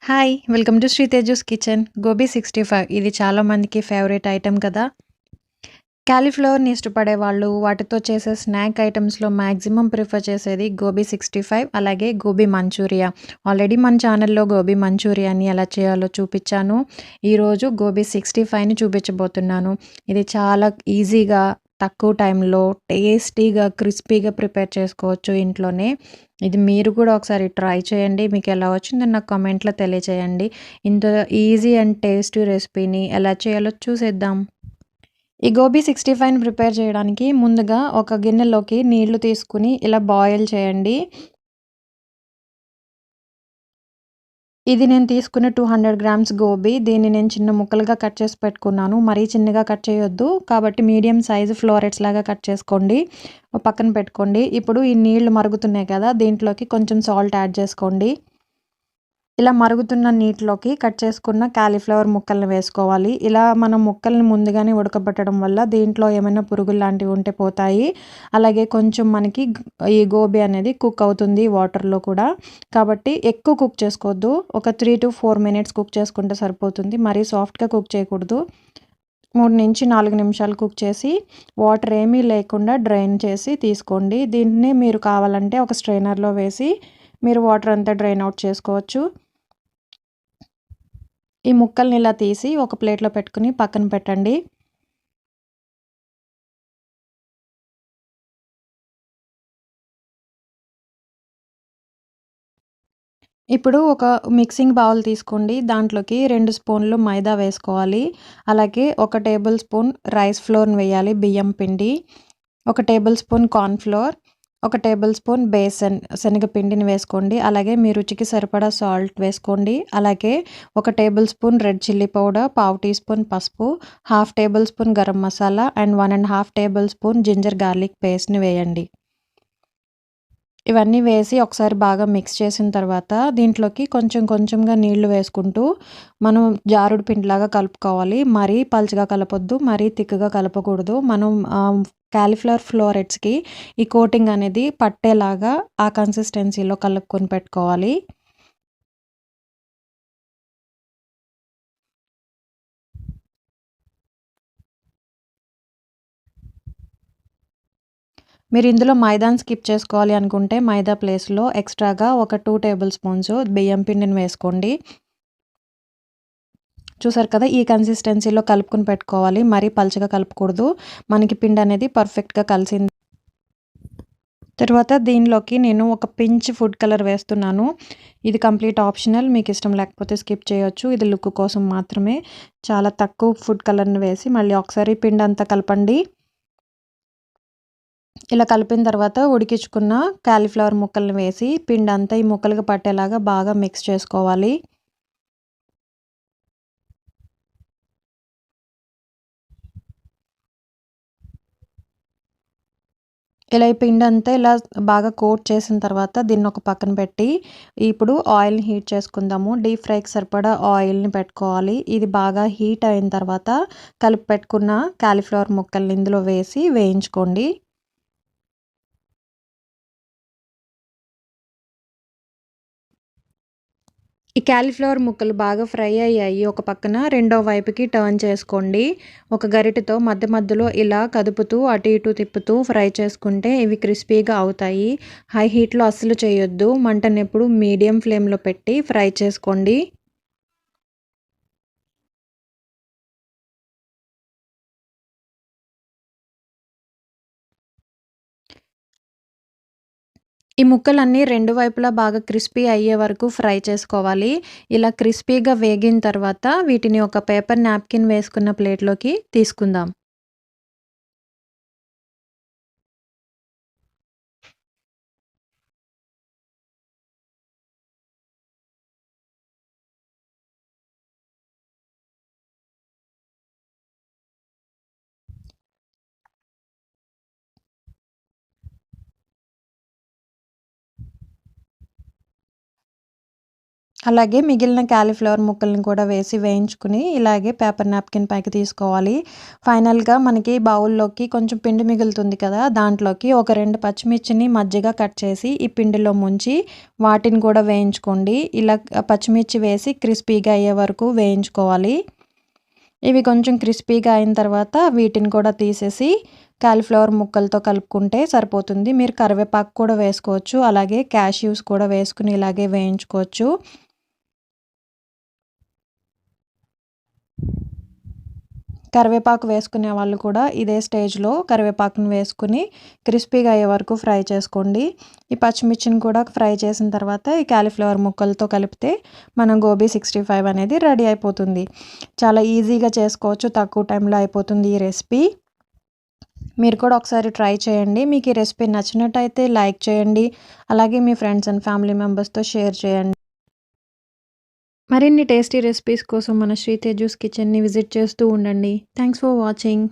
Hi! Welcome to Sriteju's kitchen. Gobi 65 ఇది చాలా మందికి ఫేవరెట్ ఐటెమ్ కదా! కాలీఫ్లవర్‌ని ఇష్టపడే వాళ్ళు వాటితో చేసే స్నాక్ ఐటెమ్స్‌లో మాక్సిమం ప్రిఫర్ చేసేది గోబీ 65 అలాగే గోబీ మంచూరియా. ఆల్రెడీ మన ఛానల్‌లో గోబీ మంచూరియాని ఎలా చేయాలో చూపిచ్చాను. ఈరోజు గోబీ 65ని చూపించబోతున్నాను. ఇది చాలా ఈజీగా తక్కువ టైంలో టేస్టీగా, క్రిస్పీగా ప్రిపేర్ చేసుకోవచ్చు ఇంట్లోనే. ఇది మీరు కూడా ఒకసారి ట్రై చేయండి. మీకు ఎలా వచ్చిందో నాకు కామెంట్‌లో తెలియచేయండి. ఇంత ఈజీ అండ్ టేస్టీ రెసిపీని ఎలా చేయాలో చూసేద్దాం. ఈ గోబీ 65ని ప్రిపేర్ చేయడానికి ముందుగా ఒక గిన్నెలోకి నీళ్లు తీసుకొని ఇలా బాయిల్ చేయండి. ఇది నేను తీసుకున్న 200 గ్రామ్స్ గోబీ. దీన్ని నేను చిన్న ముక్కలుగా కట్ చేసి పెట్టుకున్నాను. మరీ చిన్నగా కట్ చేయొద్దు. కాబట్టి మీడియం సైజు ఫ్లోరెట్స్ లాగా కట్ చేసుకోండి. పక్కన పెట్టుకోండి. ఇప్పుడు ఈ నీళ్లు మరుగుతున్నాయి కదా! దీంట్లోకి కొంచెం సాల్ట్ యాడ్ చేసుకోండి. ఇలా మరుగుతున్న నీటిలోకి కట్ చేసుకున్న కాలీఫ్లవర్ ముక్కల్ని వేసుకోవాలి. ఇలా మనం ముక్కల్ని ముందుగానే ఉడకబెట్టడం వల్ల దీంట్లో ఏమైనా పురుగులు లాంటివి ఉంటే పోతాయి. అలాగే కొంచెం మనకి ఈ గోబీ అనేది కుక్ అవుతుంది వాటర్‌లో కూడా. కాబట్టి ఎక్కువ కుక్ చేసుకోవద్దు. ఒక 3-4 మినిట్స్ కుక్ చేసుకుంటే సరిపోతుంది. మరీ సాఫ్ట్‌గా కుక్ చేయకూడదు. 3-4 నిమిషాలు కుక్ చేసి వాటర్ ఏమీ లేకుండా డ్రైన్ చేసి తీసుకోండి. దీన్ని మీరు కావాలంటే ఒక స్ట్రైనర్‌లో వేసి మీరు వాటర్ అంతా డ్రైన్ అవుట్ చేసుకోవచ్చు. ఈ ముక్కల్ని ఇలా తీసి ఒక ప్లేట్‌లో పెట్టుకొని పక్కన పెట్టండి. ఇప్పుడు ఒక మిక్సింగ్ బౌల్ తీసుకోండి. దాంట్లోకి 2 స్పూన్లు మైదా వేసుకోవాలి. అలాగే ఒక టేబుల్ స్పూన్ రైస్ ఫ్లోర్‌ని వేయాలి బియ్యం పిండి. ఒక టేబుల్ స్పూన్ కార్న్ ఫ్లోర్. ఒక టేబుల్ స్పూన్ బేసన్ శనగపిండిని వేసుకోండి. అలాగే మీ రుచికి సరిపడా సాల్ట్ వేసుకోండి. అలాగే ఒక table spoon red chilli powder, పావు టీ స్పూన్ పసుపు, half table spoon garam masala and 1 table spoon ginger garlic పేస్ట్‌ని వేయండి. ఇవన్నీ వేసి ఒకసారి బాగా మిక్స్ చేసిన తర్వాత దీంట్లోకి కొంచెం కొంచెంగా నీళ్లు వేసుకుంటూ మనం జారుడు పిండిలాగా కలుపుకోవాలి. మరీ పలుచగా కలపొద్దు. మరీ థిక్‌గా కలపకూడదు. మనం కాలీఫ్లవర్ ఫ్లోరెట్స్‌కి ఈ కోటింగ్ అనేది పట్టేలాగా ఆ కన్సిస్టెన్సీలో కలుపుకొని పెట్టుకోవాలి. మీరు ఇందులో మైదాని స్కిప్ చేసుకోవాలి అనుకుంటే మైదా ప్లేస్‌లో ఎక్స్‌ట్రాగా ఒక 2 టేబుల్ స్పూన్స్ బియ్యం పిండిని వేసుకోండి. చూసారు కదా! ఈ కన్సిస్టెన్సీలో కలుపుకొని పెట్టుకోవాలి. మరీ పలుచగా కలపకూడదు. మనకి పిండనేది పర్ఫెక్ట్‌గా కలిసింది. తర్వాత దీనిలోకి నేను ఒక పించ్ ఫుడ్ కలర్ వేస్తున్నాను. ఇది కంప్లీట్ ఆప్షనల్. మీకు ఇష్టం లేకపోతే స్కిప్ చేయొచ్చు. ఇది లుక్ కోసం మాత్రమే. చాలా తక్కువ ఫుడ్ కలర్‌ని వేసి మళ్ళీ ఒకసారి పిండంతా కలపండి. ఇలా కలిపిన తర్వాత ఉడికించుకున్న కాలీఫ్లవర్ ముక్కల్ని వేసి పిండంతా ఈ ముక్కలకి పట్టేలాగా బాగా మిక్స్ చేసుకోవాలి. ఇలా ఈ పిండంతా ఇలా బాగా కోట్ చేసిన తర్వాత దీన్ని ఒక పక్కన పెట్టి ఇప్పుడు ఆయిల్‌ని హీట్ చేసుకుందాము. డీప్ ఫ్రైకి సరిపడా ఆయిల్‌ని పెట్టుకోవాలి. ఇది బాగా హీట్ అయిన తర్వాత కలిపి పెట్టుకున్న కాలీఫ్లవర్ ముక్కల్ని ఇందులో వేసి వేయించుకోండి. ఈ కాలీఫ్లవర్ ముక్కలు బాగా ఫ్రై అయ్యాయి. ఒక పక్కన రెండో వైపుకి టర్న్ చేసుకోండి. ఒక గరిటెతో మధ్య మధ్యలో ఇలా కదుపుతూ అటు ఇటు తిప్పుతూ ఫ్రై చేసుకుంటే ఇవి క్రిస్పీగా అవుతాయి. హై హీట్‌లో అస్సలు చేయొద్దు. మంటనెప్పుడు మీడియం ఫ్లేమ్‌లో పెట్టి ఫ్రై చేసుకోండి. ఈ ముక్కలన్నీ రెండు వైపులా బాగా క్రిస్పీ అయ్యే వరకు ఫ్రై చేసుకోవాలి. ఇలా క్రిస్పీగా వేగిన తర్వాత వీటిని ఒక పేపర్ నాప్కిన్ వేసుకున్న ప్లేట్‌లోకి తీసుకుందాం. అలాగే మిగిలిన కాలీఫ్లవర్ ముక్కల్ని కూడా వేసి వేయించుకుని ఇలాగే పేపర్ నాప్కిన్ పైకి తీసుకోవాలి. ఫైనల్‌గా మనకి బౌల్‌లోకి కొంచెం పిండి మిగులుతుంది కదా! దాంట్లోకి ఒక 2 పచ్చిమిర్చిని మధ్యగా కట్ చేసి ఈ పిండిలో ముంచి వాటిని కూడా వేయించుకోండి. ఇలా పచ్చిమిర్చి వేసి క్రిస్పీగా అయ్యే వరకు వేయించుకోవాలి. ఇవి కొంచెం క్రిస్పీగా అయిన తర్వాత వీటిని కూడా తీసేసి కాలీఫ్లవర్ ముక్కలతో కలుపుకుంటే సరిపోతుంది. మీరు కరివేపాకు కూడా వేసుకోవచ్చు. అలాగే క్యాష్యూస్ కూడా వేసుకుని ఇలాగే వేయించుకోవచ్చు. కరివేపాకు వేసుకునే వాళ్ళు కూడా ఇదే స్టేజ్‌లో కరివేపాకుని వేసుకుని క్రిస్పీగా అయ్యే వరకు ఫ్రై చేసుకోండి. ఈ పచ్చిమిర్చిని కూడా ఫ్రై చేసిన తర్వాత ఈ కాలీఫ్లవర్ ముక్కలతో కలిపితే మనం గోబీ 65 అనేది రెడీ అయిపోతుంది. చాలా ఈజీగా చేసుకోవచ్చు. తక్కువ టైంలో అయిపోతుంది ఈ రెసిపీ. మీరు కూడా ఒకసారి ట్రై చేయండి. మీకు ఈ రెసిపీ నచ్చినట్టయితే లైక్ చేయండి. అలాగే మీ ఫ్రెండ్స్ అండ్ ఫ్యామిలీ మెంబర్స్‌తో షేర్ చేయండి. మరిన్ని టేస్టీ రెసిపీస్ కోసం మన శ్రీతేజూస్ కిచెన్‌ని విజిట్ చేస్తూ ఉండండి. Thanks for watching.